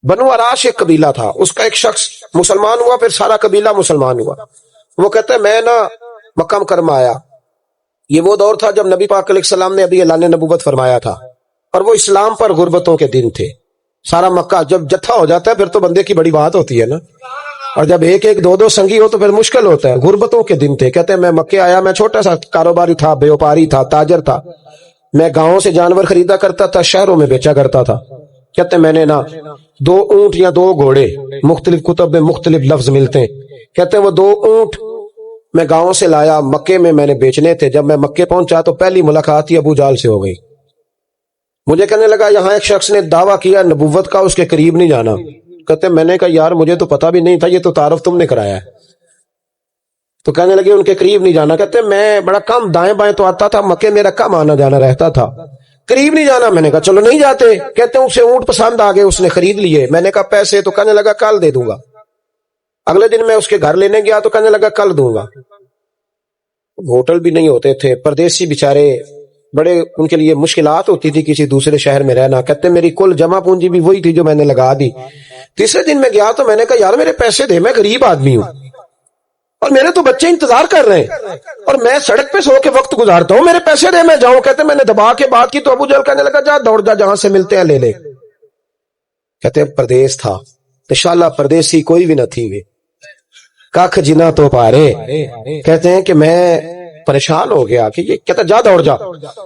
بنو عراش ایک قبیلہ تھا، اس کا ایک شخص مسلمان ہوا، پھر سارا قبیلہ مسلمان ہوا۔ وہ کہتا ہے میں نا مکہ مکرمہ آیا، یہ وہ دور تھا جب نبی پاک علیہ السلام نے ابھی اعلان نبوت فرمایا تھا، اور وہ اسلام پر غربتوں کے دن تھے۔ سارا مکہ جب جتھا ہو جاتا ہے پھر تو بندے کی بڑی بات ہوتی ہے نا، اور جب ایک ایک دو دو سنگی ہو تو پھر مشکل ہوتا ہے۔ غربتوں کے دن تھے، کہتے ہیں میں مکے آیا، میں چھوٹا سا کاروباری تھا، بیوپاری تھا، تاجر تھا، میں گاؤں سے جانور خریدا کرتا تھا، شہروں میں بیچا کرتا تھا۔ کہتے ہیں میں نے نا 2 اونٹ یا 2 گھوڑے، مختلف کتب میں مختلف لفظ ملتے ہیں، کہتے ہیں وہ 2 اونٹ میں گاؤں سے لایا، مکے میں نے بیچنے تھے۔ جب میں مکے پہنچا تو پہلی ملاقات ہی ابو جہل سے ہو گئی۔ مجھے کہنے لگا یہاں ایک شخص نے دعویٰ کیا نبوت کا، اس کے قریب نہیں جانا۔ کہتے ہیں میں نے کہا یار مجھے تو پتہ بھی نہیں تھا، یہ تو تعارف تم نے کرایا ہے۔ تو کہنے لگے ان کے قریب نہیں جانا۔ کہتے ہیں میں بڑا کم دائیں بائیں تو آتا تھا، مکے میرا کم آنا جانا رہتا تھا، قریب نہیں جانا۔ میں نے کہا چلو نہیں جاتے۔ کہتے ہیں اسے اونٹ پسند آ گئے، اس نے خرید لیے۔ میں نے کہا پیسے؟ تو کہنے لگا کل دے دوں گا۔ اگلے دن میں اس کے گھر لینے گیا تو کہنے لگا کل دوں گا۔ ہوٹل بھی نہیں ہوتے تھے، پردیسی بیچارے، بڑے ان کے لیے مشکلات ہوتی تھی کسی دوسرے شہر میں رہنا۔ کہتے ہیں میری کل جمع پونجی بھی وہی تھی جو میں نے لگا دی۔ تیسرے دن میں گیا تو میں نے کہا یار میرے پیسے دے، میں غریب آدمی ہوں اور میرے تو بچے انتظار کر رہے ہیں اور میں سڑک پہ سو کے وقت گزارتا ہوں، میرے پیسے دے میں جاؤں۔ کہتے ہیں میں نے دبا کے بات کی تو ابو جہل کہنے لگا جا دوڑ جا، جہاں سے ملتے ہیں لے لے۔ کہتے ہیں پردیس تھا، انشاءاللہ پردیسی کوئی بھی نہ تھی وے کاکھ جنا تو پارے۔ کہتے ہیں کہ میں پریشان ہو گیا کہ یہ کہتا جا دوڑ جا۔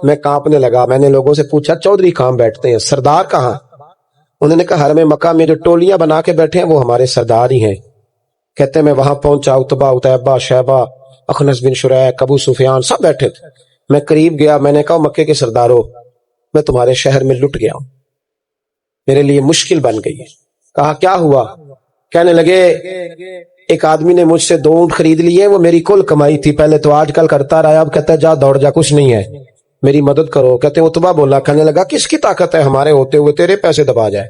میں کانپنے لگا۔ میں نے لوگوں سے پوچھا چودھری کہاں بیٹھتے ہیں، سردار کہاں؟ انہوں نے کہا حرم مکہ میں جو ٹولیاں بنا کے بیٹھے ہیں وہ ہمارے سردار ہی ہیں۔ کہتے ہیں میں وہاں پہنچا، اتبا، اتیبہ، شیبہ، اخنس بن شریک، ابو سفیان سب بیٹھے تھے۔ میں قریب گیا، میں نے کہا مکے کے سردارو میں تمہارے شہر میں لٹ گیا ہوں، میرے لیے مشکل بن گئی ہے۔ کہا کیا ہوا؟ کہنے لگے ایک آدمی نے مجھ سے 2 اونٹ خرید لیے، وہ میری کل کمائی تھی، پہلے تو آج کل کرتا رہا، اب کہتا ہے جا دوڑ جا، کچھ نہیں ہے، میری مدد کرو۔ کہتے ہیں اتبا بولا، کہنے لگا کس کی طاقت ہے ہمارے ہوتے ہوئے تیرے پیسے دبا جائے؟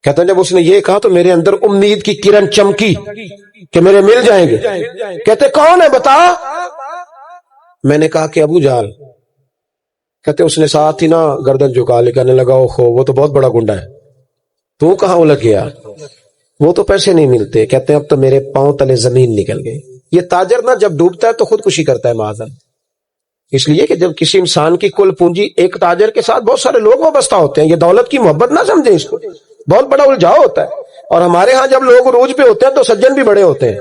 کہتے ہیں جب اس نے یہ کہا تو میرے اندر امید کی کرن چمکی کہ میرے مل جائیں گے۔ کہتے کون ہے بتا؟ میں نے کہا کہ ابو جہل۔ کہتے اس نے ساتھ ہی نا گردن جھکا لی، کہنے لگا اوہو وہ تو بہت بڑا گنڈا ہے، تو کہاں الگ گیا؟ وہ تو پیسے نہیں ملتے۔ کہتے ہیں اب تو میرے پاؤں تلے زمین نکل گئی۔ یہ تاجر نا جب ڈوبتا ہے تو خودکشی کرتا ہے معاذن، اس لیے کہ جب کسی انسان کی کل پونجی، ایک تاجر کے ساتھ بہت سارے لوگ وابستہ ہوتے ہیں، یہ دولت کی محبت نہ سمجھیں، اس کو بہت بڑا الجھاؤ ہوتا ہے۔ اور ہمارے ہاں جب لوگ عروج پہ ہوتے ہیں تو سجن بھی بڑے ہوتے ہیں،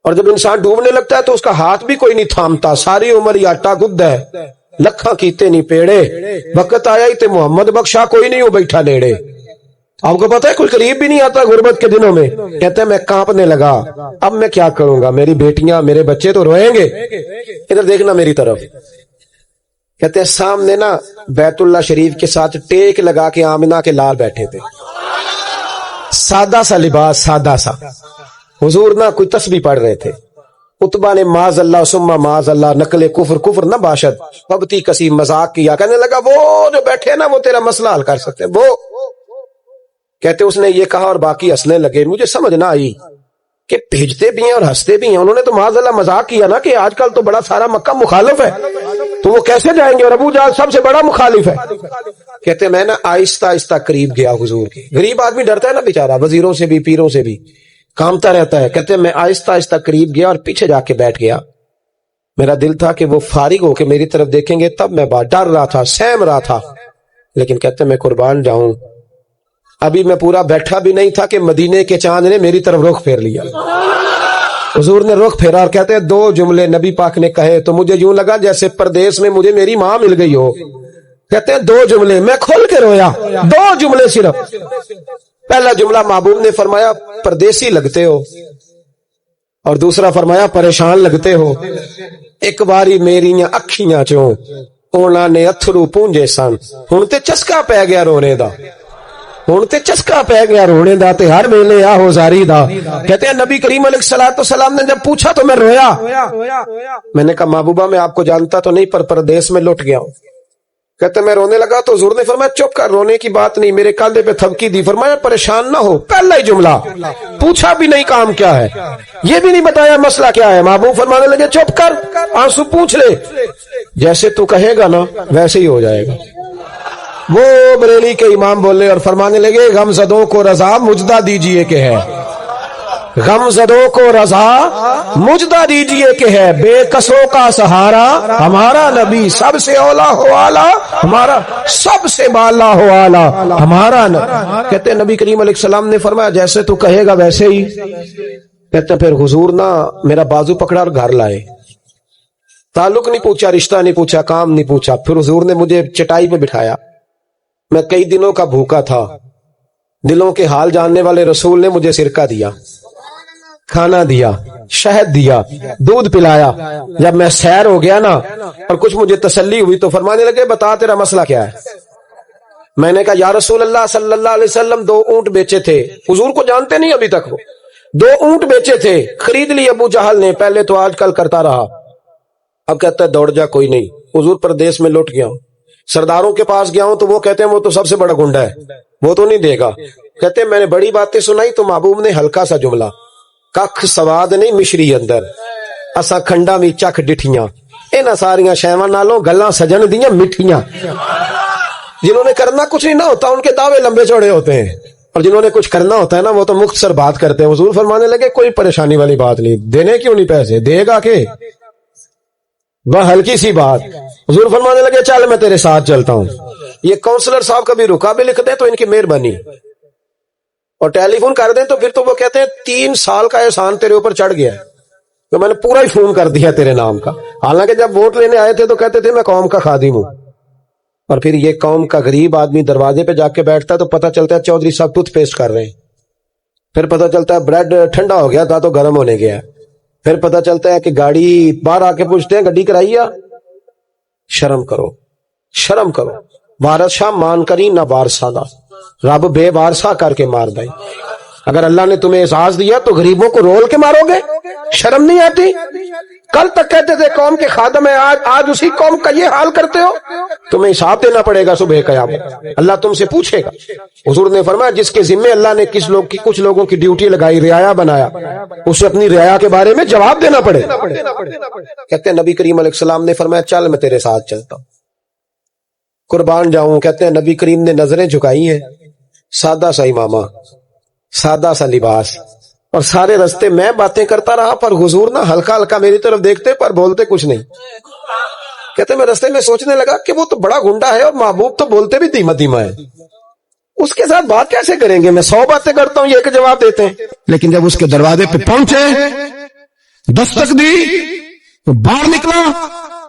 اور جب انسان ڈوبنے لگتا ہے تو اس کا ہاتھ بھی کوئی نہیں تھامتا، ساری عمر یہ آٹا گد ہے، لکھاں کیتے نہیں پیڑے، وقت آیا ہی تے محمد بخشا کوئی نہیں ہو بیٹھا نیڑے۔ آپ کو پتا ہے کوئی قریب بھی نہیں آتا غربت کے دنوں میں۔ کہتے ہیں میں کانپنے لگا، اب میں کیا کروں گا، میری بیٹیاں میرے بچے تو روئیں گے۔ ادھر دیکھنا میری طرف۔ کہتے ہیں سامنے نا بیت اللہ شریف کے ساتھ ٹیک لگا کے آمنہ کے لال بیٹھے تھے، سادہ سا لباس، سادہ سا۔ حضور نہ کوئی تسبیح پڑھ رہے تھے۔ اتبا نے معاذ اللہ ثم معاذ اللہ نقل کفر، کفر نہ باشد وقتی کسی مذاق کیا۔ کہنے لگا وہ جو بیٹھے نا وہ تیرا مسئلہ حل کر سکتے وہ۔ کہتے اس نے یہ کہا اور باقی ہنسنے لگے۔ مجھے سمجھ نہ آئی کہ بھیجتے بھی ہیں اور ہنستے بھی ہیں۔ انہوں نے تو معاذ اللہ مذاق کیا نا کہ آج کل تو بڑا سارا مکہ مخالف ہے تو وہ کیسے جائیں گے، اور ابو جہل سب سے بڑا مخالف ہے۔ کہتے میں نا آہستہ آہستہ قریب گیا حضور کے۔ غریب آدمی ڈرتا ہے نا بیچارہ، وزیروں سے بھی پیروں سے بھی کامتا رہتا ہے۔ کہتے میں آہستہ آہستہ قریب گیا اور پیچھے جا کے بیٹھ گیا۔ میرا دل تھا کہ وہ فارغ ہو کے میری طرف دیکھیں گے، تب میں ڈر رہا تھا، سہم رہا تھا، لیکن کہتے میں قربان جاؤں ابھی میں پورا بیٹھا بھی نہیں تھا کہ مدینے کے چاند نے میری طرف رخ پھیر لیا۔ حضور نے رخ پھیرا اور کہتے ہیں 2 جملے نبی پاک نے کہے تو مجھے یوں لگا جیسے پردیس میں مجھے میری ماں مل گئی ہو۔ کہتے ہیں 2 جملے، میں کھول کے رویا، 2 جملے صرف۔ پہلا جملہ محبوب نے فرمایا پردیسی لگتے ہو، اور دوسرا فرمایا پریشان لگتے ہو۔ ایک باری میریاں اکھیاں چوں اونا نے اتھرو پونجے سن، ہن تے چسکا پہ گیا رونے دا، ہن تے چسکا پہ گیا رونے دا تے ہر ویلے آہو زاری دا۔ کہتے ہیں نبی کریم علیہ السلام نے جب پوچھا تو میں رویا۔ میں نے کہا محبوبہ میں آپ کو جانتا تو نہیں پر پردیس میں لٹ گیا ہوں۔ کہتے میں رونے لگا تو حضور نے فرمایا چپ کر، رونے کی بات نہیں، میرے کاندھے پہ تھپکی دی، فرمایا پریشان نہ ہو۔ پہلا ہی جملہ، پوچھا بھی نہیں کام کیا ہے، یہ بھی نہیں بتایا مسئلہ کیا ہے، محبوب فرمانے لگے چپ کر، آنسو پوچھ لے، جیسے تو کہے گا نا ویسے ہی ہو جائے گا۔ وہ بریلی کے امام بولے اور فرمانے لگے غم زدوں کو رضا مجدہ دیجئے کہ ہے، غم زدوں کو رضا مجدہ دیجئے کہ ہے، بے کسوں کا سہارا ہمارا نبی، سب سے اولا ہو آلہ ہمارا، سب سے بالا ہو آلہ ہمارا نبی۔ کہتے ہیں نبی کریم علیہ السلام نے فرمایا جیسے تو کہے گا ویسے ہی۔ کہتے ہیں پھر حضور نا میرا بازو پکڑا اور گھر لائے، تعلق نہیں پوچھا، رشتہ نہیں پوچھا، کام نہیں پوچھا، پھر حضور نے مجھے چٹائی پہ بٹھایا، میں کئی دنوں کا بھوکا تھا، دلوں کے حال جاننے والے رسول نے مجھے سرکہ دیا، کھانا دیا، شہد دیا، دودھ پلایا۔ جب میں سیر ہو گیا نا اور کچھ مجھے تسلی ہوئی تو فرمانے لگے بتا تیرا مسئلہ کیا ہے؟ میں نے کہا یا رسول اللہ صلی اللہ علیہ وسلم 2 اونٹ بیچے تھے، حضور کو جانتے نہیں ابھی تک، وہ 2 اونٹ بیچے تھے، خرید لی ابو جہل نے، پہلے تو آج کل کرتا رہا، اب کہتا ہے دوڑ جا، کوئی نہیں، حضور پردیس میں لوٹ گیا ہوں، سرداروں کے پاس گیا ہوں تو وہ کہتے ہیں وہ تو سب سے بڑا گنڈا ہے، وہ تو نہیں دے گا۔ کہتے ہیں میں نے بڑی باتیں سنائی تو محبوب نے ہلکا سا جملہ، ککھ سواد نہیں مشری اندر، اساں کھنڈا بھی چکھ ڈٹھیاں، انہاں ساریاں شیواں نالوں گلاں سجن دیاں مٹھیاں۔ جنہوں نے کرنا کچھ نہیں نہ ہوتا ان کے دعوے لمبے چوڑے ہوتے ہیں، اور جنہوں نے کچھ کرنا ہوتا ہے نا وہ تو مختصر بات کرتے ہیں۔ حضور فرمانے لگے کوئی پریشانی والی بات نہیں، دینے کیوں نہیں پیسے، دے گا کہ وہ ہلکی سی بات۔ حضور فرمانے لگے چل میں تیرے ساتھ چلتا ہوں۔ یہ کونسلر صاحب کبھی رکا بھی لکھ دیں تو ان کی مہربانی، اور ٹیلی فون کر دیں تو پھر تو وہ کہتے ہیں 3 سال کا احسان تیرے اوپر چڑھ گیا تو میں نے پورا ہی فون کر دیا تیرے نام کا۔ حالانکہ جب ووٹ لینے آئے تھے تو کہتے تھے میں قوم کا خادم ہوں، اور پھر یہ قوم کا غریب آدمی دروازے پہ جا کے بیٹھتا ہے تو پتہ چلتا ہے چودھری صاحب ٹوتھ پیسٹ کر رہے ہیں، پھر پتہ چلتا ہے بریڈ ٹھنڈا ہو گیا تھا تو گرم ہونے گیا، پھر پتہ چلتا ہے کہ گاڑی باہر آ کے پوچھتے ہیں گڈی کرائی ہے، شرم کرو، شرم کرو، وارث شاہ مان کری نہ وارثاں دا، رب بے وارثا کر کے مار دے۔ اگر اللہ نے تمہیں اعزاز دیا تو غریبوں کو رول کے مارو گے؟ شرم نہیں آتی؟ کل تک کہتے تھے قوم کے خادم ہیں، آج اسی قوم کا یہ حال کرتے ہو، تمہیں حساب دینا پڑے گا صبح قیامت، اللہ تم سے پوچھے گا۔ حضور نے فرمایا جس کے ذمے اللہ نے کچھ لوگوں کی ڈیوٹی لگائی، رعایا بنایا، اسے اپنی رعایا کے بارے میں جواب دینا پڑے۔ کہتے ہیں نبی کریم علیہ السلام نے فرمایا چل میں تیرے ساتھ چلتا ہوں، قربان جاؤں۔ کہتے ہیں نبی کریم نے نظریں جھکائی ہیں، سادہ سا امامہ، سادہ سا لباس، اور سارے رستے میں باتیں کرتا رہا، پر حضور نہ ہلکا ہلکا میری طرف دیکھتے پر بولتے کچھ نہیں۔ کہتے میں رستے میں سوچنے لگا کہ وہ تو بڑا گنڈا ہے اور محبوب تو بولتے بھی دھیما دھیما ہے، اس کے ساتھ بات کیسے کریں گے؟ میں 100 باتیں کرتا ہوں، یہ ایک جواب دیتے ہیں۔ لیکن جب اس کے دروازے پہ پہنچے، دستک دی تو باہر نکلا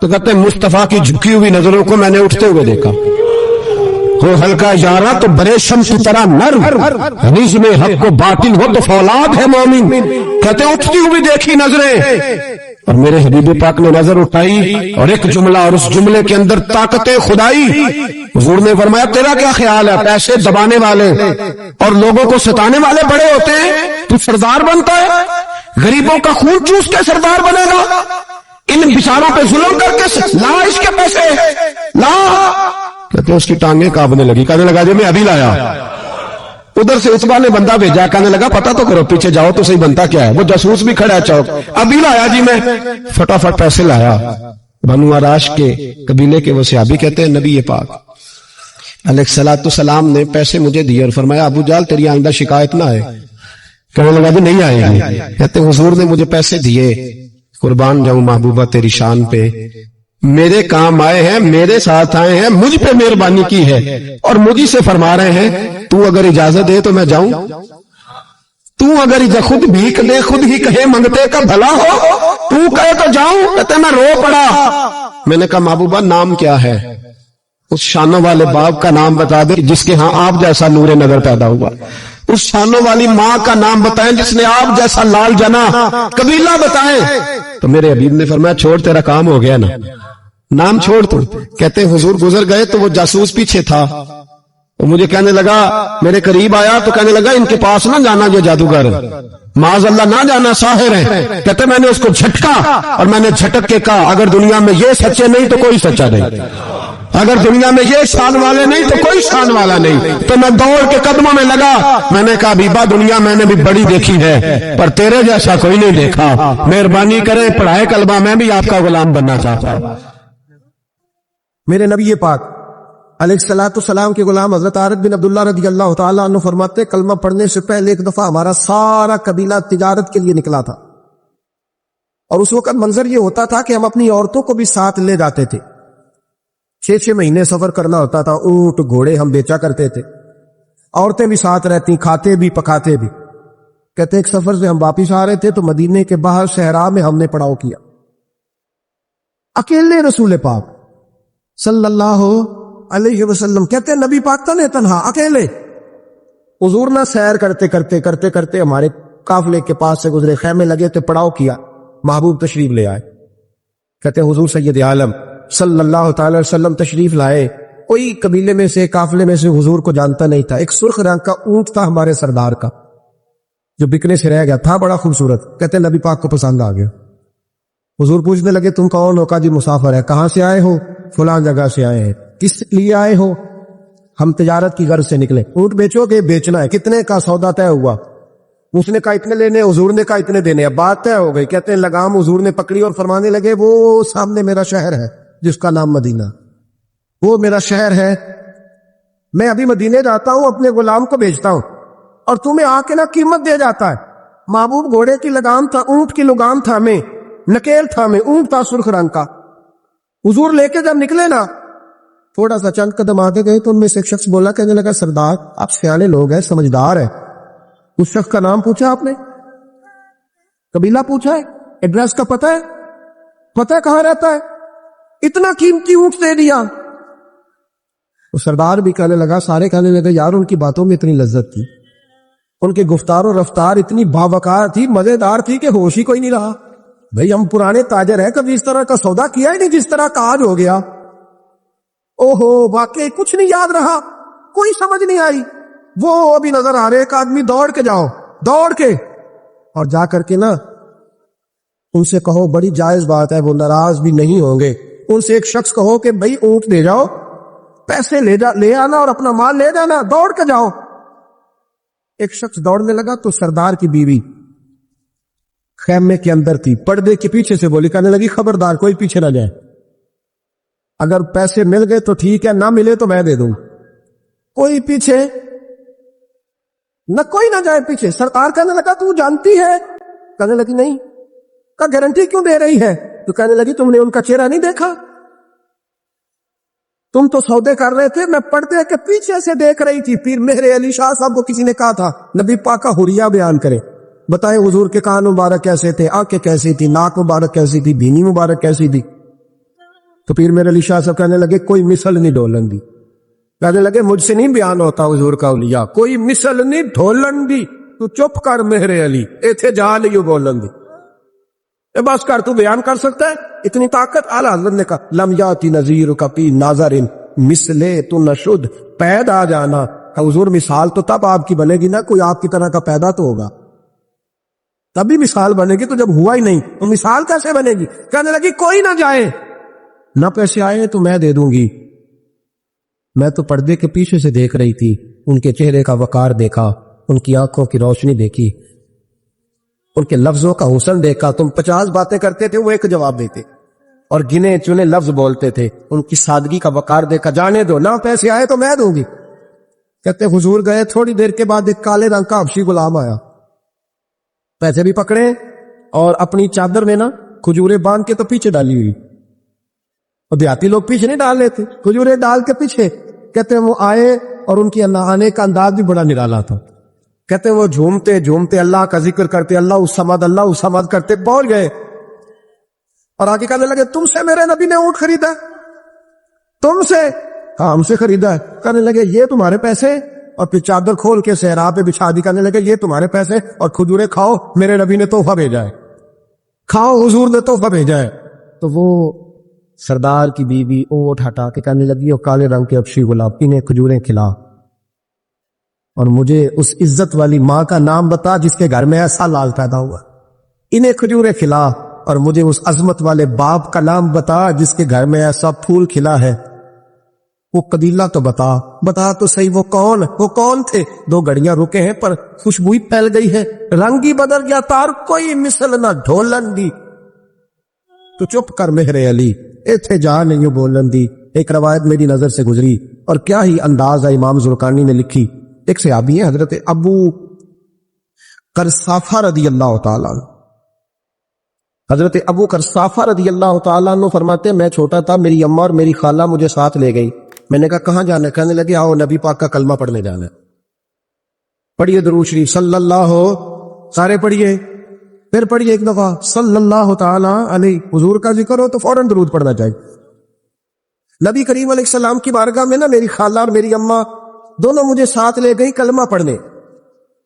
تو کہتے ہیں مصطفیٰ کی جھکی ہوئی نظروں کو میں نے اٹھتے ہوئے دیکھا، ہو ہلکا اشارہ تو برے شمس کی طرح نرم، ریز میں حق کو باطل ہو تو فولاد ہے مومن۔ کہتے اٹھتی ہوئی دیکھی نظریں، اور میرے حبیب پاک نے نظر اٹھائی اور ایک جملہ، اور اس جملے کے اندر طاقت خدائی۔ حضور نے فرمایا تیرا کیا خیال ہے؟ پیسے دبانے والے اور لوگوں کو ستانے والے بڑے ہوتے ہیں، تو سردار بنتا ہے؟ غریبوں کا خون چوس کے سردار بنے گا؟ ان بیچاروں پہ ظلم کر کے لا اس کے پیسے لا۔ کہتے ہیں اس کی ٹانگیں کانپنے لگی، کہنے لگا جو میں ابھی لایا۔ ادھر سے عتبہ نے بندہ بھیجا، کہنے لگا پتہ تو کرو، پیچھے جاؤ تو صحیح بنتا کیا ہے۔ وہ جاسوس بھی کھڑا ہے چوک، ابھی لایا جی میں، فٹافٹ پیسے لایا۔ بنو عراش کے قبیلے کے وہ صحابی کہتے ہیں نبی پاک علیہ السلام نے پیسے مجھے دیے اور فرمایا ابو جال تیری آئندہ شکایت نہ آئے۔ کہنے لگا بھی نہیں آئے گی۔ کہتے ہیں حضور نے مجھے پیسے دیے، قربان جاؤں محبوبہ تیری شان پہ، میرے کام آئے ہیں، میرے ساتھ آئے ہیں، مجھ پہ مہربانی کی ہے، اور مجھے سے فرما رہے ہیں تو اگر اجازت دے تو میں جاؤں، تو اگر خود بھیک دے، خود ہی کہے منگتے کا بھلا ہو، تو کہے تو جاؤں۔ کہتے میں رو پڑا۔ میں نے کہا محبوبہ نام کیا ہے؟ اس شانوں والے باپ کا نام بتا دے جس کے ہاں آپ جیسا نور نظر پیدا ہوا، اس شانوں والی ماں کا نام بتائیں جس نے آپ جیسا لال جنا، قبیلہ بتائیں۔ تو میرے حبیب نے فرمایا چھوڑ تیرا کام ہو گیا نا، نام چھوڑ تو۔ کہتے ہیں حضور گزر گئے تو وہ جاسوس پیچھے تھا، وہ مجھے کہنے لگا، میرے قریب آیا تو کہنے لگا ان کے پاس نہ جانا یہ جادوگر، معاذ اللہ نہ جانا، ساحر ہیں۔ کہتے میں نے اس کو جھٹکا اور میں نے جھٹک کے کہا اگر دنیا میں یہ سچے نہیں تو کوئی سچا نہیں، اگر دنیا میں یہ شان والے نہیں تو کوئی شان والا نہیں۔ تو میں دوڑ کے قدموں میں لگا، میں نے کہا بیبا دنیا میں نے بھی بڑی دیکھی ہے پر تیرے جیسا کوئی نہیں دیکھا، مہربانی کریں پڑھائے کلمہ، میں بھی آپ کا غلام بننا چاہتا ہوں۔ میرے نبی پاک علیہ الصلوۃ والسلام کے غلام حضرت عارف بن عبداللہ رضی اللہ تعالیٰ عنہ فرماتے کلمہ پڑھنے سے پہلے ایک دفعہ ہمارا سارا قبیلہ تجارت کے لیے نکلا تھا، اور اس وقت منظر یہ ہوتا تھا کہ ہم اپنی عورتوں کو بھی ساتھ لے جاتے تھے. 6 مہینے سفر کرنا ہوتا تھا، اونٹ گھوڑے ہم بیچا کرتے تھے، عورتیں بھی ساتھ رہتی، کھاتے بھی پکاتے بھی. کہتے ایک سفر سے ہم واپس آ رہے تھے تو مدینے کے باہر صحرا میں ہم نے پڑاؤ کیا. اکیلے رسول پاک صلی اللہ علیہ وسلم، کہتے ہیں نبی پاک تنہا اکیلے. حضور نہ سیر کرتے کرتے کرتے کرتے ہمارے قافلے کے پاس سے گزرے، خیمے لگے تو پڑاؤ کیا، محبوب تشریف لے آئے. کہتے ہیں حضور سید عالم صلی اللہ تعالی وسلم تشریف لائے. کوئی قبیلے میں سے قافلے میں سے حضور کو جانتا نہیں تھا. ایک سرخ رنگ کا اونٹ تھا ہمارے سردار کا جو بکنے سے رہ گیا تھا، بڑا خوبصورت. کہتے ہیں نبی پاک کو پسند آ گیا. حضور پوچھنے لگے تم کون ہو؟ کہا جی مسافر ہے. کہاں سے آئے ہو؟ فلاں جگہ سے آئے ہیں. کس لیے آئے ہو؟ ہم تجارت کی غرض سے نکلے. اونٹ بیچو گے؟ بیچنا ہے. کتنے کا سودا طے ہوا؟ اس نے کہا اتنے لینے، حضور نے کہا اتنے دینے. اب بات طے ہو گئی. کہتے ہیں لگام حضور نے پکڑی اور فرمانے لگے وہ سامنے میرا شہر ہے جس کا نام مدینہ، وہ میرا شہر ہے. میں ابھی مدینے جاتا ہوں، اپنے غلام کو بھیجتا ہوں اور تمہیں آ کے نا قیمت دے جاتا ہے. محبوب گھوڑے کی لگام تھا، اونٹ کی لگام تھا، میں نکیل تھا، میں اونٹ تھا سرخ رنگ کا. حضور لے کے جب نکلے نا، تھوڑا سا چند قدم آگے گئے تو ان میں سے ایک شخص بولا، کہنے لگا سردار آپ سیانے لوگ ہیں، سمجھدار ہیں. اس شخص کا نام پوچھا آپ نے، قبیلہ پوچھا ہے، ایڈریس کا پتہ ہے، پتہ ہے کہاں رہتا ہے، اتنا قیمتی اونٹ دے دیا. وہ سردار بھی کہنے لگا، سارے کہنے لگے یار ان کی باتوں میں اتنی لذت تھی، ان کے گفتار و رفتار اتنی باوقار تھی، مزیدار تھی کہ ہوش ہی کوئی نہیں رہا. بھئی ہم پرانے تاجر ہیں، کبھی اس طرح کا سودا کیا ہی نہیں جس طرح کا آج ہو گیا. اوہو واقعی کچھ نہیں یاد رہا، کوئی سمجھ نہیں آئی. وہ ابھی نظر آ رہے ایک آدمی، دوڑ کے جاؤ، دوڑ کے اور جا کر کے نا ان سے کہو بڑی جائز بات ہے، وہ ناراض بھی نہیں ہوں گے. ان سے ایک شخص کہو کہ بھئی اونٹ دے جاؤ، پیسے لے آنا اور اپنا مال لے جانا، دوڑ کے جاؤ. ایک شخص دوڑنے لگا تو سردار کی بیوی خیمے کے اندر تھی، پردے کے پیچھے سے بولی، کہنے لگی خبردار کوئی پیچھے نہ جائے، اگر پیسے مل گئے تو ٹھیک ہے، نہ ملے تو میں دے دوں، کوئی پیچھے نہ، کوئی نہ جائے پیچھے. سرکار کہنے لگا تو جانتی ہے؟ کہنے لگی نہیں. کا گارنٹی کیوں دے رہی ہے؟ تو کہنے لگی تم نے ان کا چہرہ نہیں دیکھا؟ تم تو سودے کر رہے تھے، میں پردے کے پیچھے سے دیکھ رہی تھی. پیر مہر علی شاہ صاحب کو کسی نے کہا تھا نبی پاک کا حلیہ بیان کرے، بتائے حضور کے کان مبارک کیسے تھے، آنکھیں کیسی تھی، ناک مبارک کیسی تھی، بینی مبارک کیسی تھی. تو پیر مہر علی شاہ صاحب کہنے لگے کوئی مثل نہیں ڈھولن دی. کہنے لگے مجھ سے نہیں بیان ہوتا حضور کا اولیاء، کوئی مثل نہیں ڈھولن دی. تو چپ کر مہر علی، ایتھے جا لیو بولن دی، بس کر، تو بیان کر سکتا ہے اتنی طاقت. اعلیٰ حضرت نے کہا لم یاتی نذیر کا پی ناظرن مثلے تو نشد، پید آ جانا. حضور مثال تو تب آپ کی بنے گی نا، کوئی آپ کی طرح کا پیدا تو ہوگا، تبھی مثال بنے گی. تو جب ہوا ہی نہیں تو مثال کیسے بنے گی؟ کہنے لگی کوئی نہ جائے، نہ پیسے آئے تو میں دے دوں گی. میں تو پردے کے پیچھے سے دیکھ رہی تھی، ان کے چہرے کا وقار دیکھا، ان کی آنکھوں کی روشنی دیکھی، ان کے لفظوں کا حسن دیکھا. تم 50 باتیں کرتے تھے، وہ ایک جواب دیتے، اور گنے چنے لفظ بولتے تھے. ان کی سادگی کا وقار دیکھا. جانے دو، نہ پیسے آئے تو میں دوں گی. کہتے حضور گئے، تھوڑی دیر کے بعد ایک کالے رنگ کا حبشی غلام آیا، پیسے بھی پکڑے اور اپنی چادر میں نا کھجورے باندھ کے تو پیچھے ڈالی ہوئی. اور دیہاتی لوگ پیچھے نہیں ڈال لیتے، کھجورے ڈال کے پیچھے. کہتے ہیں وہ آئے اور ان کی آنے کا انداز بھی بڑا نرالا تھا. کہتے ہیں وہ جھومتے جھومتے اللہ کا ذکر کرتے، اللہ الصمد کرتے پہنچ گئے اور آگے کہنے لگے تم سے میرے نبی نے اونٹ خریدا؟ تم سے؟ ہاں ہم سے خریدا ہے. کہنے لگے یہ تمہارے پیسے؟ اور پھر چادر کھول کے صحرا پہ بچھا دی. کہنے لگے یہ تمہارے پیسے اور کھجورے کھاؤ، میرے نبی نے تحفہ بھیجا ہے، کھاؤ، حضور نے تحفہ بھیجا ہے. تو وہ سردار کی بیوی اونٹ ہٹا کے کہنے لگی وہ کالے رنگ کے حبشی غلام، انہیں کھجوریں کھلا اور مجھے اس عزت والی ماں کا نام بتا جس کے گھر میں ایسا لال پیدا ہوا. انہیں کھجوریں کھلا اور مجھے اس عظمت والے باپ کا نام بتا جس کے گھر میں ایسا پھول کھلا ہے. وہ قبیلہ تو بتا تو صحیح، وہ کون تھے؟ 2 گھڑیاں رکے ہیں پر خوشبوئی پھیل گئی ہے، رنگ ہی بدل گیا تار، کوئی مثل نہ ڈھولن دی. تو چپ کر مہر علی، ایتھے جا نہیں بولن دی، ایک روایت میری نظر سے گزری اور کیا ہی انداز ہے امام زرقانی نے لکھی. ایک صحابی ہیں حضرت ابو قرصافہ رضی اللہ تعالیٰ عنہ. حضرت ابو قرصافہ رضی اللہ تعالیٰ عنہ فرماتے ہیں میں چھوٹا تھا, میری اماں اور میری خالہ مجھے ساتھ لے گئی. میں نے کہا کہاں جانا ہے؟ کہنے لگے آؤ نبی پاک کا کلمہ پڑھنے جانا ہے. پڑھیے درود شریف صلی اللہ سارے پڑھیے, پھر پڑھیے ایک دفعہ صلی اللہ تعالی علیہ. حضور کا ذکر ہو تو فوراً درود پڑھنا چاہیے. نبی کریم علیہ السلام کی بارگاہ میں نا میری خالہ اور میری اماں دونوں مجھے ساتھ لے گئی کلمہ پڑھنے.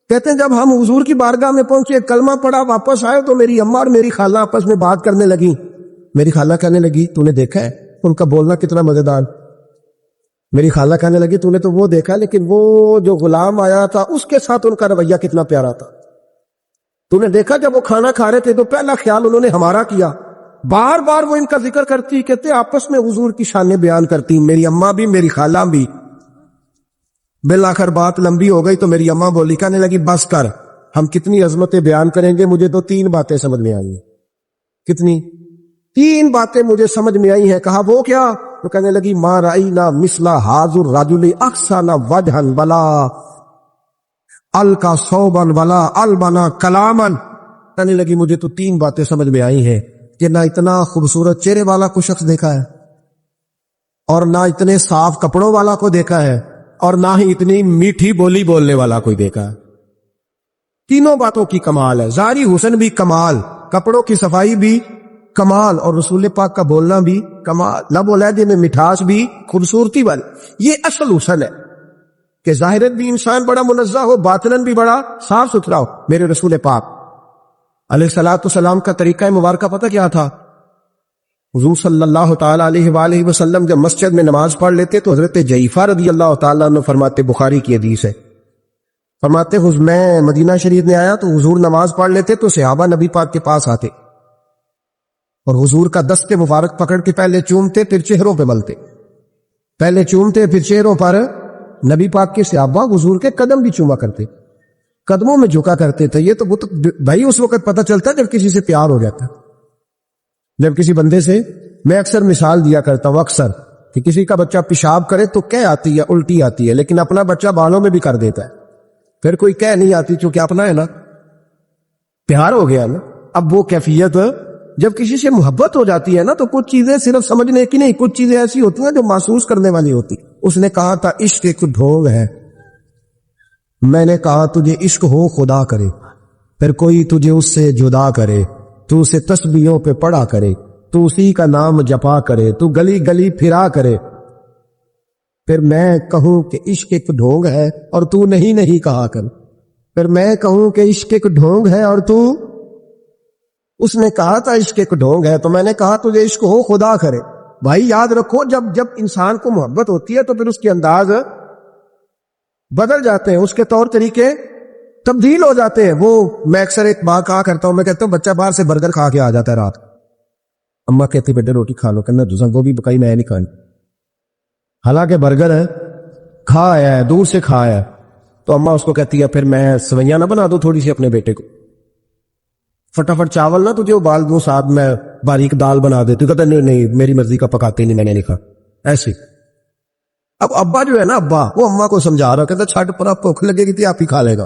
کہتے ہیں جب ہم حضور کی بارگاہ میں پہنچے, کلمہ پڑھا, واپس آئے تو میری اماں اور میری خالہ آپس میں بات کرنے لگی. میری خالہ کہنے لگی تو نے دیکھا ہے ان کا بولنا کتنا مزیدار. میری خالہ کہنے لگی تو نے تو وہ دیکھا لیکن وہ جو غلام آیا تھا اس کے ساتھ ان کا رویہ کتنا پیارا تھا. تو نے دیکھا جب وہ کھانا کھا رہے تھے تو پہلا خیال انہوں نے ہمارا کیا. بار بار وہ ان کا ذکر کرتی, کہتے آپس میں حضور کی شانیں بیان کرتی, میری اماں بھی میری خالہ بھی. بالآخر بات لمبی ہو گئی تو میری اماں بولی, کہنے لگی بس کر, ہم کتنی عظمتیں بیان کریں گے, مجھے تو 3 باتیں سمجھ میں آئی ہیں. کتنی؟ 3 باتیں مجھے سمجھ میں آئی ہیں. کہا وہ کیا؟ تو کہنے لگی ما رأینا مثل حاضر الرجل احسن وجہا ولا القا صوبا ولا البنا کلاما. کہنے لگی مجھے تو 3 باتیں سمجھ میں آئی ہیں کہ نہ اتنا خوبصورت چہرے والا کوئی شخص دیکھا ہے, اور نہ اتنے صاف کپڑوں والا کو دیکھا ہے, اور نہ ہی اتنی میٹھی بولی بولنے والا کوئی دیکھا ہے. تینوں باتوں کی کمال ہے. ظاہری حسن بھی کمال, کپڑوں کی صفائی بھی کمال, اور رسول پاک کا بولنا بھی کمال, لب و لہجے میں مٹھاس بھی خوبصورتی والی. یہ اصل حسن ہے کہ ظاہرت بھی انسان بڑا منزہ ہو, باطنن بھی بڑا صاف ستھرا ہو. میرے رسول پاک علیہ الصلوۃ والسلام کا طریقہ مبارکہ پتہ کیا تھا؟ حضور صلی اللہ تعالی علیہ وآلہ وسلم جب مسجد میں نماز پڑھ لیتے تو حضرت جعفر رضی اللہ تعالیٰ عنہ فرماتے, بخاری کی حدیث ہے, فرماتے میں مدینہ شریف میں آیا تو حضور نماز پڑھ لیتے تو صحابہ نبی پاک کے پاس آتے اور حضور کا دست مبارک پکڑ کے پہلے چومتے پھر چہروں پہ ملتے, پہلے چومتے پھر چہروں پر. نبی پاک کے صحابہ حضور کے قدم بھی چوما کرتے, قدموں میں جھکا کرتے تھے. یہ تو بھائی اس وقت پتہ چلتا ہے جب کسی سے پیار ہو جاتا ہے, جب کسی بندے سے. میں اکثر مثال دیا کرتا ہوں اکثر کہ کسی کا بچہ پیشاب کرے تو کہہ آتی ہے, الٹی آتی ہے, لیکن اپنا بچہ بالوں میں بھی کر دیتا ہے. پھر کوئی کہہ نہیں آتی چونکہ اپنا ہے نا, پیار ہو گیا نا. اب وہ کیفیت جب کسی سے محبت ہو جاتی ہے نا تو کچھ چیزیں صرف سمجھنے کی نہیں, کچھ چیزیں ایسی ہوتی ہیں جو محسوس کرنے والی ہوتی. اس نے کہا تھا عشق ایک ڈھونگ ہے, میں نے کہا تجھے عشق ہو خدا کرے, پھر کوئی تجھے اس سے جدا کرے, تو اسے تسبیحوں پہ پڑھا کرے, تو اسی کا نام جپا کرے, تو گلی گلی پھرا کرے, پھر میں کہوں کہ عشق ایک ڈھونگ ہے اور تو نہیں کہا کر, پھر میں کہوں کہ عشق ایک ڈھونگ ہے اور تو. اس نے کہا تھا عشق ایک ڈھونگ ہے تو میں نے کہا تجھے عشق ہو خدا کرے. بھائی یاد رکھو جب انسان کو محبت ہوتی ہے تو پھر اس کے انداز بدل جاتے ہیں, اس کے طور طریقے تبدیل ہو جاتے ہیں. وہ میں اکثر ایک بات کہا کرتا ہوں, میں کہتا ہوں بچہ باہر سے برگر کھا کے آ جاتا ہے رات, اماں کہتی بیٹے روٹی کھا لو, کہنا دوسرا گوبھی پکائی میں نہیں کھانی, حالانکہ برگر ہے کھا آیا ہے, دور سے کھا آیا ہے. تو اماں اس کو کہتی ہے پھر میں سوئیاں نہ بنا دو تھوڑی سی اپنے بیٹے کو, فٹافٹ چاول نہ تجھے ابال دوں, ساتھ میں باریک دال بنا دیتی. کہتا نہیں میری مرضی کا پکاتے نہیں, میں نے نہیں کھا. ایسے اب ابا جو ہے نا, ابا وہ اماں کو سمجھا رہا, کہتا چھٹ پر آپ بھوک لگے گی تھی آپ ہی کھا لے گا,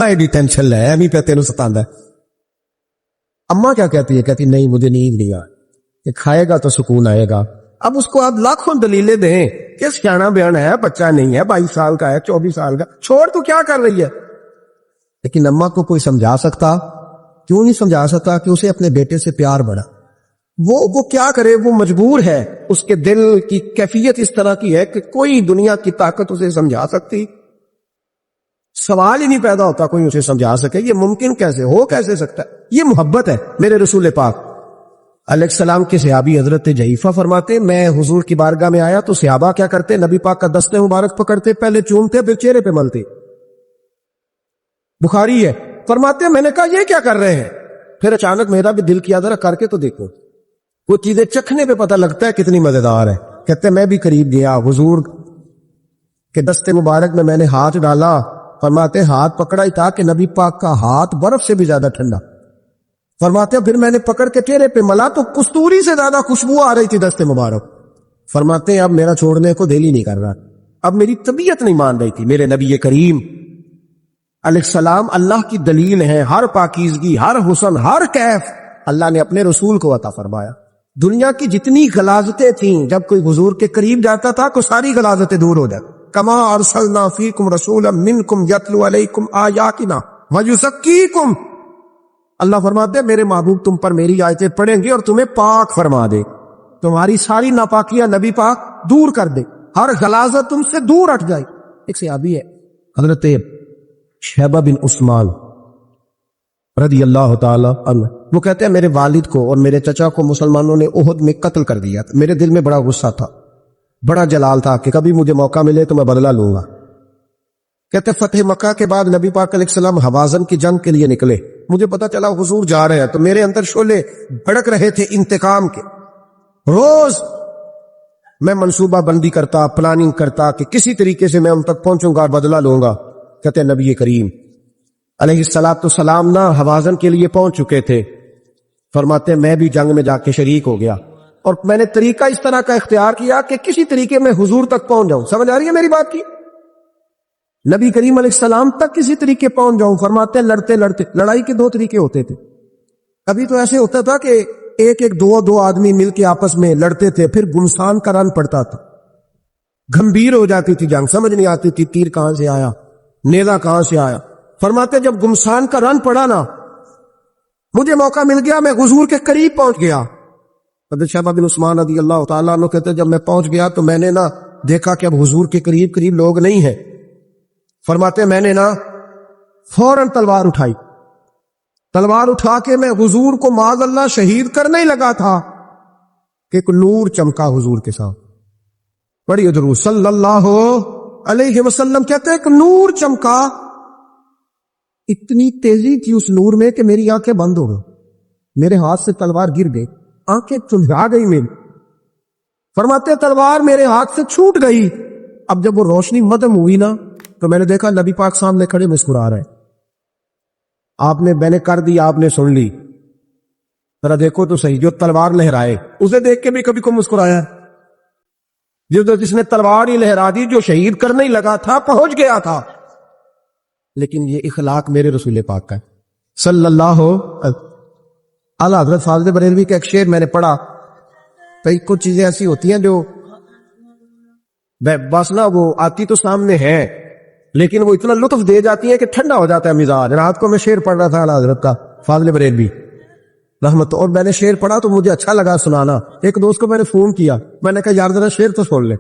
ایڈی ٹینشن لے امی پہ تینوں ستاندہ ہے. اماں کیا کہتی ہے؟ کہتی نہیں مجھے نیند نہیں آ, کہ کھائے گا تو سکون آئے گا. اب اس کو آپ لاکھوں دلیلیں دیں کہ سیاںا بیان ہے, بچہ نہیں ہے, 22 سال کا ہے, 24 سال کا, چھوڑ تو کیا کر رہی ہے. لیکن اماں کو کوئی سمجھا سکتا, کیوں نہیں سمجھا سکتا کہ اسے اپنے بیٹے سے پیار بڑھا. وہ کیا کرے, وہ مجبور ہے. اس کے دل کی کیفیت اس طرح کی ہے کہ کوئی دنیا کی طاقت اسے سمجھا سکتی, سوال ہی نہیں پیدا ہوتا کوئی اسے سمجھا سکے. یہ ممکن کیسے ہو, کیسے سکتا ہے؟ یہ محبت ہے. میرے رسول پاک علیہ السلام کے صحابی حضرت جعفر فرماتے میں حضور کی بارگاہ میں آیا تو صحابہ کیا کرتے, نبی پاک کا دست مبارک پکڑتے, پہلے چومتے پھر چہرے پہ ملتے. بخاری ہے. فرماتے میں نے کہا یہ کیا کر رہے ہیں؟ پھر اچانک میرا بھی دل کیا ذرا کر کے تو دیکھو. وہ چیزیں چکھنے پہ پتہ لگتا ہے کتنی مزیدار ہے. کہتے میں بھی قریب گیا, حضور کے دست مبارک میں نے ہاتھ ڈالا. فرماتے ہاتھ پکڑا ہی تھا کہ نبی پاک کا ہاتھ برف سے بھی زیادہ ٹھنڈا. فرماتے پھر میں نے پکڑ کے چہرے پہ ملا تو کستوری سے زیادہ خوشبو آ رہی تھی دست مبارک. فرماتے ہیں اب میرا چھوڑنے کو دل ہی نہیں کر رہا، اب میری طبیعت نہیں مان رہی تھی. میرے نبی کریم علیہ السلام اللہ کی دلیل ہے، ہر پاکیزگی، ہر حسن، ہر کیف اللہ نے اپنے رسول کو عطا فرمایا. دنیا کی جتنی غلاظتیں تھیں جب کوئی حضور کے قریب جاتا تھا تو ساری غلاظتیں دور ہو جاتی. کما ارسلنا فیکم رسولا منکم یتلو علیکم آیاتنا ویزکیکم. اللہ فرماتے ہیں میرے محبوب تم پر میری آیتیں پڑھیں گے اور تمہیں پاک فرما دے، تمہاری ساری ناپاکیاں نبی پاک دور کر دے، ہر غلاظت تم سے دور ہٹ جائے. ایک صحابی ہے حضرت شیبہ بن عثمان رضی اللہ تعالی عنہ، وہ کہتے ہیں میرے والد کو اور میرے چچا کو مسلمانوں نے احد میں قتل کر دیا تھا. میرے دل میں بڑا غصہ تھا، بڑا جلال تھا کہ کبھی مجھے موقع ملے تو میں بدلہ لوں گا. کہتے فتح مکہ کے بعد نبی پاک علیہ السلام حوازن کی جنگ کے لیے نکلے. مجھے پتا چلا حضور جا رہے ہیں تو میرے اندر شعلے بھڑک رہے تھے انتقام کے. روز میں منصوبہ بندی کرتا، پلاننگ کرتا کہ کسی طریقے سے میں ان تک پہنچوں گا اور بدلہ لوں گا. کہتے ہیں نبی کریم علیہ السلام نہ حوازن کے لیے پہنچ چکے تھے. فرماتے ہیں میں بھی جنگ میں جا کے شریک ہو گیا اور میں نے طریقہ اس طرح کا اختیار کیا کہ کسی طریقے میں حضور تک پہنچ جاؤں. سمجھ آ رہی ہے میری بات کی؟ نبی کریم علیہ السلام تک کسی طریقے پہنچ جاؤں. فرماتے ہیں لڑتے لڑتے، لڑائی کے دو طریقے ہوتے تھے. کبھی تو ایسے ہوتا تھا کہ ایک دو آدمی مل کے آپس میں لڑتے تھے، پھر گمسان کا رن پڑتا تھا، گھمبیر ہو جاتی تھی جنگ، سمجھ نہیں آتی تھی تیر کہاں سے آیا، نیزہ کہاں سے آیا. فرماتے جب گمسان کا رن پڑا نا، مجھے موقع مل گیا، میں حضور کے قریب پہنچ گیا. حضرت شیبہ بن عثمان رضی اللہ تعالیٰ عنہ کہتے جب میں پہنچ گیا تو میں نے نا دیکھا کہ اب حضور کے قریب لوگ نہیں ہیں. فرماتے میں نے نا فوراً تلوار اٹھائی، تلوار اٹھا کے میں حضور کو معاذ اللہ شہید کرنے ہی لگا تھا کہ ایک نور چمکا حضور کے ساتھ. پڑھیے درود صلی اللہ علیہ وسلم. کہتے ہیں ایک نور چمکا، اتنی تیزی تھی اس نور میں کہ میری آنکھیں بند ہو گئی، میرے ہاتھ سے تلوار گر گئی، آنکھیں چنجھا گئی میری. فرماتے تلوار میرے ہاتھ سے چھوٹ گئی. اب جب وہ روشنی مدم ہوئی نا تو میں نے دیکھا نبی پاک سامنے کھڑے مسکرا رہے. میں نے کر دی، آپ نے سن لی. ذرا دیکھو تو صحیح، جو تلوار لہرائے اسے دیکھ کے بھی کبھی کو مسکرایا؟ جس نے تلوار ہی لہرا دی، جو شہید کرنے ہی لگا تھا، پہنچ گیا تھا. لیکن یہ اخلاق میرے رسول پاک کا ہے صلی اللہ اعلیٰ حضرت فاضل بریلوی کا ایک شعر میں نے پڑھا. کئی کچھ چیزیں ایسی ہوتی ہیں جو بس نا وہ آتی تو سامنے ہے لیکن وہ اتنا لطف دے جاتی ہیں کہ ٹھنڈا ہو جاتا ہے مزاج. رات کو میں شعر پڑھ رہا تھا اعلیٰ حضرت کا فاضل بریلوی رحمت، اور میں نے شعر پڑھا تو مجھے اچھا لگا سنانا. ایک دوست کو میں نے فون کیا، میں نے کہا یار ذرا شعر تو سن لے.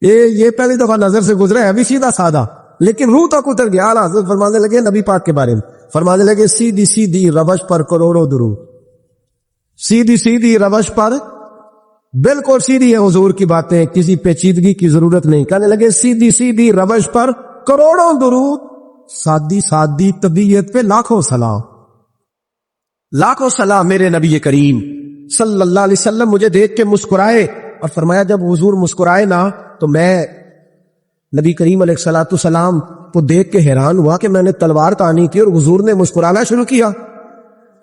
یہ پہلی دفعہ نظر سے گزرا ہے، ابھی سیدھا سادہ لیکن روح تک اتر گیا. اعلیٰ حضرت فرمانے لگے نبی پاک کے بارے میں، فرمانے لگے سیدھی سیدھی روش پر کروڑوں درود. سیدھی سیدھی روش پر بالکل سیدھی ہے حضور کی باتیں، کسی پیچیدگی کی ضرورت نہیں. کہنے لگے سیدھی سیدھی روش پر کروڑوں درود، سادی سادی طبیعت پہ لاکھوں سلام. لاکھوں سلام میرے نبی کریم صلی اللہ علیہ وسلم مجھے دیکھ کے مسکرائے اور فرمایا جب حضور مسکرائے نا تو میں نبی کریم علیہ السلام کو دیکھ کے حیران ہوا کہ میں نے تلوار تانی تھی اور حضور نے مسکرانا شروع کیا.